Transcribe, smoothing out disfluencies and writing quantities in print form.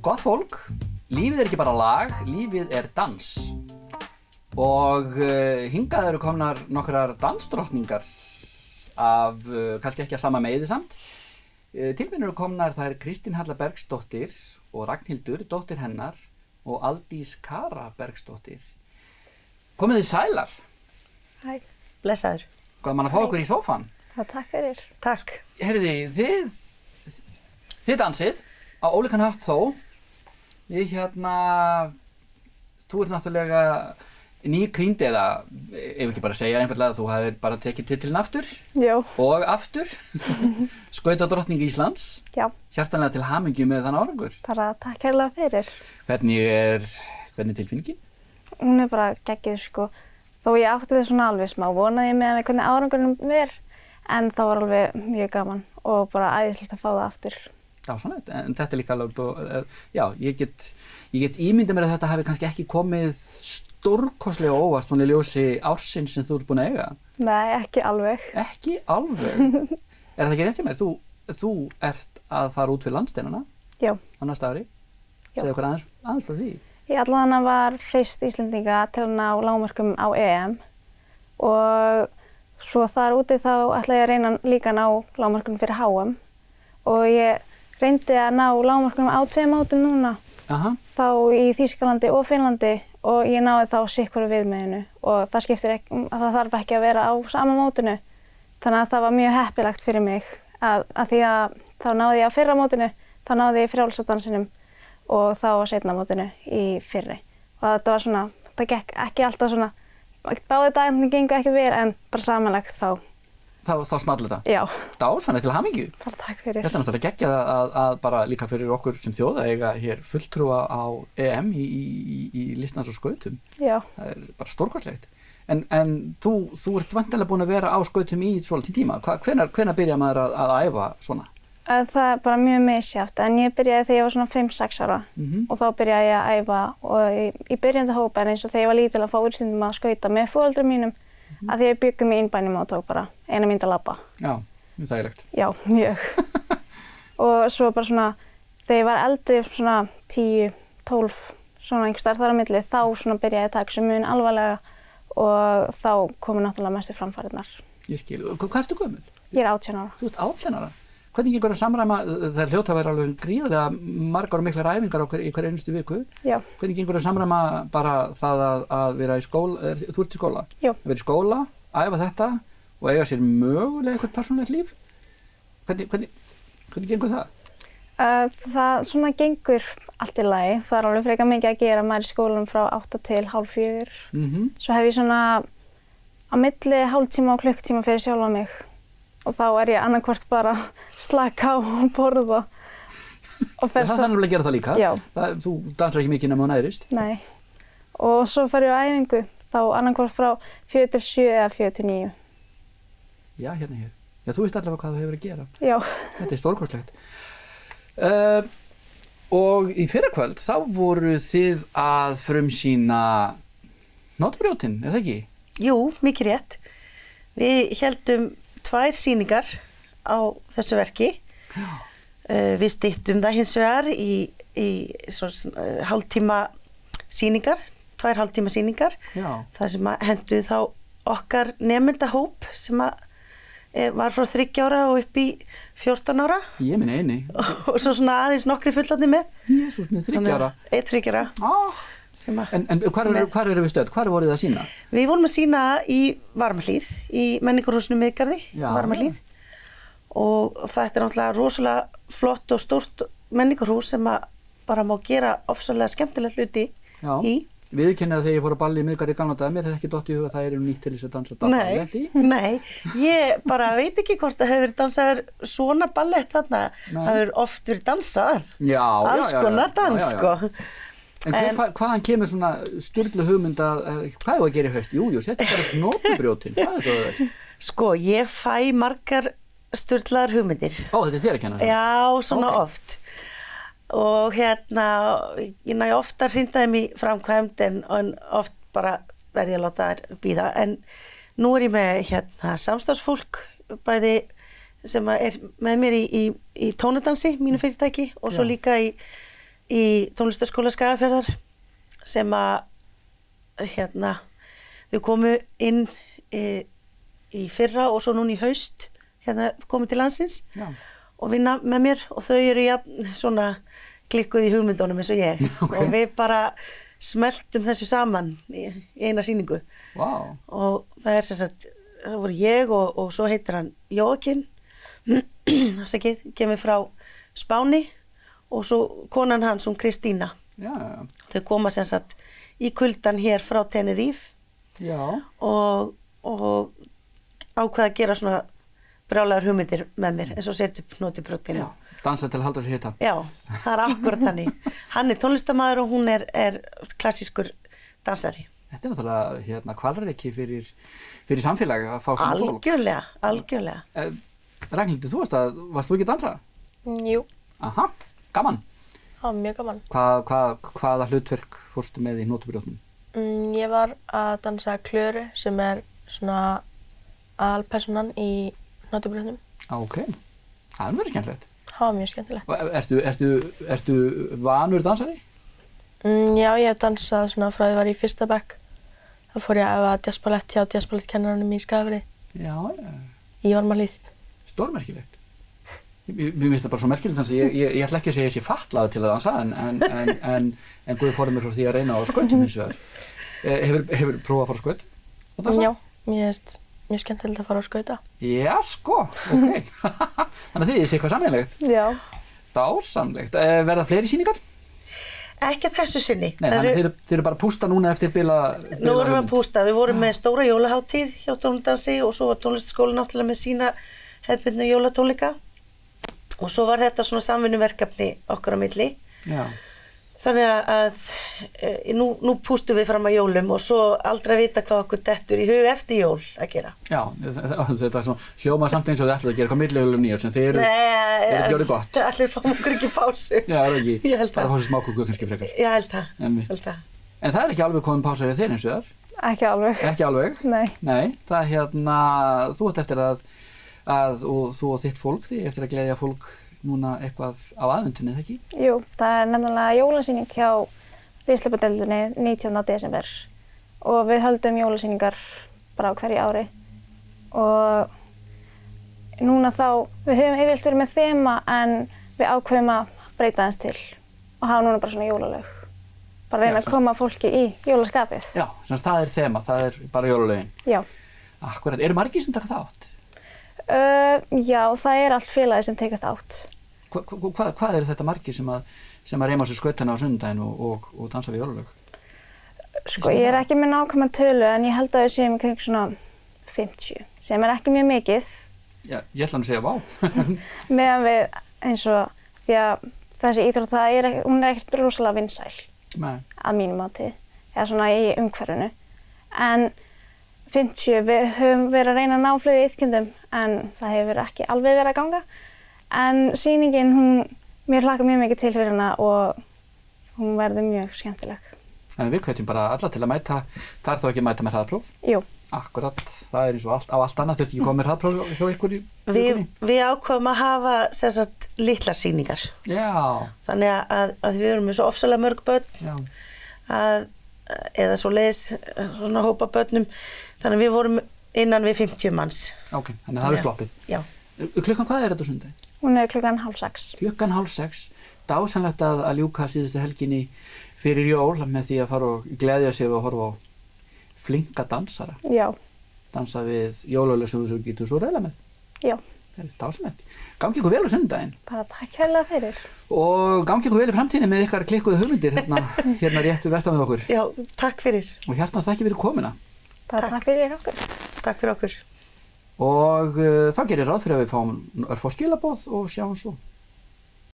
Gott fólk, lífið ekki bara lag, lífið dans. Og hingað eru komnar nokkrar dansdrottningar af, kannski ekki að sama meiði samt. Til mín eru komnar þær Kristín Halla Bergsdóttir og Ragnhildur, dóttir hennar, og Aldís Kara Bergsdóttir. Komið þið sælar. Hæ, blessaður. Gaman að fá okkur í sófann. Já, takk fyrir. Takk. Heyrðu, þið dansið á ólíkan hátt þó. Þú ert náttúrulega nýkrýnd eða, ef ekki bara segja einfaldlega að þú hafðir bara tekið titilinn aftur. Já. Og aftur. Skautadrottning Íslands. Já. Hjartanlega til hamingju með þann árangur. Bara takk hérlega fyrir. Hvernig tilfinningin? Hún bara geggjuð, sko. Þó ég átti þið svona alveg smá, vonaði ég með hvernig árangurinn en það var alveg mjög gaman og bara æðislegt að fá það aftur. Já, svona, en þetta líka alveg, já, ég get ímyndað mér að þetta hafi kannski ekki komið stórkostlega óvart svona í ljósi ársins sem þú ert búin að eiga. Nei, ekki alveg. Ekki alveg? Það ekki rétt hjá mér? Þú ert að fara út fyrir landsteinana? Já. Á næsta ári? Já. Segðu okkur aðeins frá því. Ég allavega var fyrst Íslendinga til að ná lágmörkum á EM og svo þar úti þá ætla ég að reyna líka að ná lágmörkum fyrir HM og ég reyndi að ná lágmörkum á 2 mótum núna. Aha. Þá í Þýskalandi og Finnlandi og ég náði þá sikkur viðmiðinu og það skiptir ekki, það þarf ekki að vera á sama mótinu. Þannig að það var mjög heppilegt fyrir mig að því að þá náði ég á fyrra mótinu, þá náði ég frjálsa dansinum og þá á seinna mótinu í fyrri. Og þetta var svona, það gekk ekki alltaf svona, báði dagarnir gengu ekki vel en bara samanlagt þá. Þá small þetta? Já. Dásamlegt til hamingju. Bara takk fyrir. Þetta er náttúrulega geggjað að bara líka fyrir okkur sem þjóða eiga hér fulltrúa á EM í listdans og skautum. Já. Það er bara stórkostlegt. En þú ert væntanlega búin að vera á skautum í svolítið tíma. Hvenær byrjar maður að æfa svona? Það er bara mjög misjafnt, en ég byrjaði þegar ég var svona 5-6 ára og þá byrjaði ég að æfa og í byrjandi hóp en eins og þegar ég var lítil að fá úrstundum að skauta með foreldrum mínum að því að ég byggum í innbænum og tók bara 1 mínútu að labba. Já, mjög þægilegt. Já, mjög. Og svo bara svona, þegar ég var eldri, svona 10, 12, svona einhvers staðar þar á milli, þá svona byrjaði ég að taka þessu mun alvarlega og þá komu náttúrulega mestu framfarirnar. Ég skil. Hvað ertu gömul? Ég er 18 ára. Þú ert 18 ára? Hvernig gengur að samræma, það hljóta að vera alveg gríðarlega margar og miklar æfingar í hver einustu viku. Já. Hvernig gengur að samræma bara það að vera í skóla, þú ert í skóla? Já. Að vera í skóla, æfa þetta og eiga sér mögulega eitthvað persónulegt líf? Hvernig gengur það? Það svona gengur allt í lagi. Það er alveg frekar mikið að gera maður í skólanum frá 8 til hálf 4. Svo hef ég svona á milli hálftíma og klukktíma fyrir sjálfa mig. Og þá er ég annarkvort bara slaka á og borða og fer svo. Það þannig að gera það líka? Já. Þú dansar ekki mikið nema á nærist? Nei. Og svo fer ég á æfingu, þá annarkvort frá 4 til 7 eða 4 til 9. Já, hérna hér. Já, þú veist allavega hvað þú hefur að gera. Já. Þetta er stórkostlegt. Og í fyrrakvöld þá voru þið að frumsýna Hnotrabrjótinn, er það ekki? Jú, mikið rétt. Við héldum 2 sýningar á þessu verki. Við styttum það hins vegar í hálftíma sýningar, 2 hálftíma sýningar. Það sem hentuðu þá okkar nemendahóp sem var frá 3 ára og upp í 14 ára. Ég minn eini. Og svo svona aðeins nokkri fullorðnir með. Jesús, með 3 ára. 3 ára. En hvar eru við stödd? Hvar voruð þið að sýna? Við vorum að sýna í Varmahlíð, í Menningarhúsinu Miðgarði, Varmahlíð. Og þetta er náttúrulega rosalega flott og stórt menningarhús sem bara má gera ofsalega skemmtilega hluti í. Viðurkenni að þegar ég fór að balli í Miðgarði í gamla daga, mér hefði ekki dottið í huga að það eru nýtt til þess að dansa ballett í. Nei, ég bara veit ekki hvort það hefur verið dansaður svona ballett þarna. Það hefur oft verið dansað. Alls konar dans, sko. En hvaðan kemur svona sturlu hugmynd hvað er að gera í haust? Jú, setja bara Hnotrabrjótinn, það er svo það. Sko, ég fæ margar sturlaðar hugmyndir. Þetta er þér að kenna það? Já, svona oft. Og hérna, ég næ ofta hrinda þeim í framkvæmd en oft bara verði að láta þær bíða. En nú er ég með samstarfsfólk bæði sem er með mér í tónadansi, mínu fyrirtæki, og svo líka í í tónlistarskóla Skagafjarðar sem að þau komu inn í fyrra og svo núna í haust komu til landsins og vinna með mér og þau eru svona klikkuð í hugmyndunum eins og ég og við bara smeltum þessu saman í eina sýningu. Wow. Og það sem sagt, það voru ég og svo heitir hann Jóakim, kemur frá Spáni og svo konan hans, hún Kristína. Já. Þau koma sem sagt í kuldan hér frá Tenerife. Já. Og ákveða að gera svona brjálægar hugmyndir með mér eins og setja upp hnótibrotin. Já. Dansa til að halda þessu hita. Já, það akkurat þannig. Hann tónlistarmaður og hún er klassískur dansari. Þetta náttúrulega hvalreki fyrir samfélag að fá svona fólk. Algjörlega. Ragnhildur, varst þú ekki að dansa? Jú. Aha, gaman. Það var mjög gaman. Hvaða hlutverk fórstu með í hnótubrjótnum? Ég var að dansa Klöru sem svona aðalpersonan í hnótubrjótnum. Ok, það verið skemmtilegt. Það var mjög skemmtilegt. Ertu vanur dansari? Já, ég hef dansað svona frá því ég var í fyrsta bekk. Þá fór ég að æfa jazzballett hjá jazzballettkennaranum í Skagafirði. Já. Í Varmahlíð. Stórmerkilegt. Mér finnst það bara svo merkilegt, þannig að ég ætla ekki að segja ég sé fatlaður til að dansa, en Guð forði mér frá því að reyna á skautum hins vegar. Hefur prófað að fara á skaut? Já, mér finnst mjög skemmtilegt að fara á skauta. Já, sko, ok. Þannig að þið sé eitthvað sameiginlegt. Já. Dásamlegt. Verða fleiri sýningar? Ekki að þessu sinni. Nei, þannig þið eru bara að pústa núna eftir bila Nú erum við að pústa. Við vorum með stóra jólaháttíð hjá tónlistansi og svo var tónlistaskólinn náttúrulega með sína hefðbundnu jólatónleika. Og svo var þetta svona samvinnuverkefni okkar á milli. Já. Þannig að nú pústum við fram að jólum og svo aldrei vita hvað okkur dettur í hug eftir jól að gera. Já, þetta er svona hljómað samt eins og þið ætlaðu að gera eitthvað milli jólum nýjár sem þið eru ekki gjörið gott. Allir fáum okkur ekki pásu. Já, það er ekki. Ég held það. Bara fá sér smáköku kannski frekar. Ég held það. En það er ekki alveg komin pása hjá þér eins og þar? Ekki alveg. Ekki alveg? Nei. Það þú ert eftir og þú og þitt fólk, þið eftir að gleðja fólk núna eitthvað á aðventunni, eða ekki? Jú, það er nefnilega jólasýning hjá Ríðshlaupadeildinni 19. desember og við höldum jólasýningar bara á hverju ári og núna við höfum yfirleitt verið með þema en við ákveðum að breyta aðeins til og hafa núna bara svona jólalög. Bara reyna að koma fólki í jólaskapið. Já, semst það er þema, það er bara jólalögin. Já. Akkurat, eru margir sem taka þátt? Já, það er allt félagið sem tekur þátt. Hvað eru þetta margir sem að reyma sér skautana á sunnudaginn og dansa við jólalög? Sko, ég er ekki með nákvæma tölu en ég held að við séum kring svona 50, sem er ekki mjög mikið. Já, ég ætla að segja vá. Meðan við eins og því að þessi íþrótt, hún er ekkert rosalega vinsæl. Nei. Að mínu mati, eða svona í umhverfinu. En 50, við höfum verið að reyna að ná fleiri iðkendum en það hefur ekki alveg verið að ganga. En sýningin, mér hlakka mjög mikið til fyrir hana og hún verður mjög skemmtileg. En við hvetjum bara alla til að mæta, það er þá ekki að mæta með hraðpróf? Jú. Akkurat, það er eins og á allt annað, þurfti ekki að koma með hraðpróf hjá ykkur í vikunni? Við ákváðum að hafa sem sagt litlar sýningar. Já. Þannig að við erum með svo ofsalega mörg börn eða svo svona hópa börnum. Þannig að við vorum innan við 50 manns. Ok, þannig að það er sloppið. Já. Klukkan hvað er þetta sunnudaginn? Hún er klukkan 5:30. Klukkan 5:30. Dásamlegt að ljúka síðustu helginni fyrir jól með því að fara og gleðja sig og horfa á flinka dansara. Já. Dansa við jólalög sem þú getur svo reyla með. Já. Það er dásamlegt. Gangi ykkur vel á sunnudaginn. Bara takk hérlega fyrir. Og gangi ykkur vel í framtíðinni með ykkar klikkuðu hugmyndir hérna rétt vestan við okkur. Já, takk fyrir. Og hjartans þakki fyrir komuna. Bara takk fyrir okkur. Takk fyrir okkur. Og þá gerir ráð fyrir að við fáum örfá skilaboð og sjáum svo.